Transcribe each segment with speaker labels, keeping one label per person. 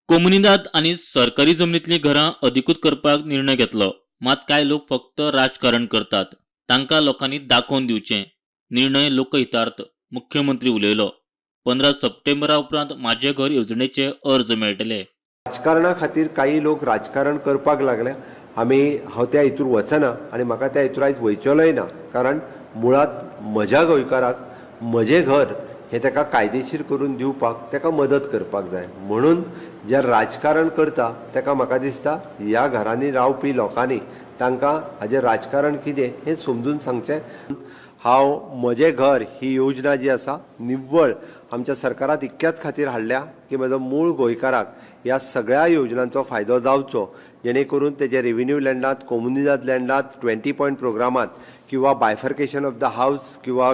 Speaker 1: कोमुनिदाद आणि सरकारी जमनीतली घरां अधिकृत करपाक निर्णय घेतलो. मात कांय लोक फक्त राजकारण करतात. तांकां लोकांनी दाखोवन दिवचें. निर्णय लोकहितार्थ. मुख्यमंत्री उलयलो. 15 सप्टेंबरा उपरांत माझे घर येवजणेचे अर्ज मेळटले.
Speaker 2: राजकारणा खातीर काही लोक राजकारण करपाक लागल्या. हांव त्या हितूर वचना आनी म्हाका त्या हितूर आयज वयचलोय ना. कारण मुळात म्हज्या गोंयकाराक म्हजें घर हें ताका कायदेशीर करून दिवपाक ताका मदत करपाक जाय. म्हणून जे राजकारण करता ताका म्हाका दिसता ह्या घरांनी रावपी लोकांनी तांकां हाजें राजकारण कितें हें समजून सांगचें. हांव म्हजें घर ही योजना जी आसा निव्वळ आमच्या सरकारात इतक्याच खातीर हाडल्या की म्हजो मूळ गोंयकाराक ह्या सगळ्या योजनांचो फायदो जावचो, जेणे करून तेजे रेव्हेन्यू लँडांत, कोमुनिदाद लँडांत, 20 पॉयंट प्रोग्रामांत किंवा बायफर्केशन ऑफ द हावस किंवा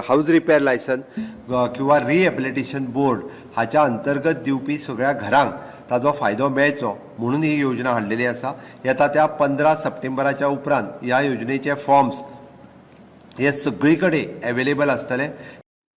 Speaker 2: हावस रिपेर लायसन किंवा रिहेबिलिटेशन बोर्ड हाच्या अंतर्गत दिवपी सगळ्या घरांक ताजो फायदो मेळचो म्हणून ही योजना हाडलेली आसा. येता त्या 15 सप्टेंबराच्या उपरांत ह्या योजनेचे फॉर्म्स हे सगळी कडेन अवेलेबल आसतले.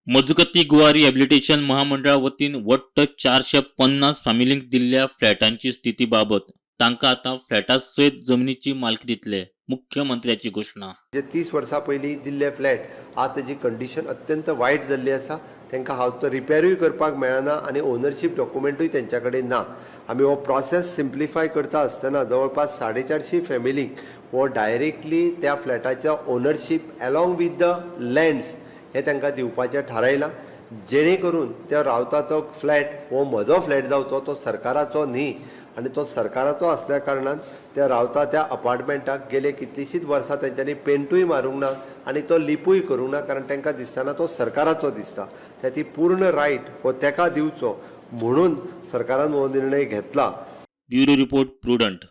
Speaker 1: मजगती गोवा रिहॅबिलिटेशन महामंडळा वतीन वट्ट 450 फामिलींक दिल्ल्या फ्लॅटांची स्थिती बाबत तांकां आतां फ्लॅटा सयत जमनीची मालकी दितले. मुख्यमंत्र्याची घोषणा.
Speaker 2: जे 30 वर्सां पयलीं दिल्ले फ्लॅट आज तेजी कंडिशन अत्यंत वायट जाल्ली आसा. तांकां हावस तो रिपेरूय करपाक मेळना आनी ओनरशीप डॉक्युमेंटूय तेंच्या कडेन ना. आमी हो प्रोसेस सिम्प्लिफाय करता आसतना जवळपास 450 फॅमिलींक हो डायरेक्टली त्या फ्लॅटाच्या ownership along with the lands हे तांकां दिवपाचें थारायलां. जेणे करून ते रावता तो फ्लॅट हो म्हजो फ्लॅट जावचो, तो सरकाराचो न्ही. आनी तो सरकाराचो आसल्या कारणान ते रावता त्या अपार्टमेंटाक गेले कितलींशींच वर्सां तेंच्यांनी पेंटूय मारूंक ना आनी तो लिपूय करूंक ना. कारण तांकां दिसतना तो सरकाराचो दिसता. त्या ती पूर्ण रायट हो ताका दिवचो म्हणून सरकारान हो निर्णय घेतला.
Speaker 1: Bureau report prudent.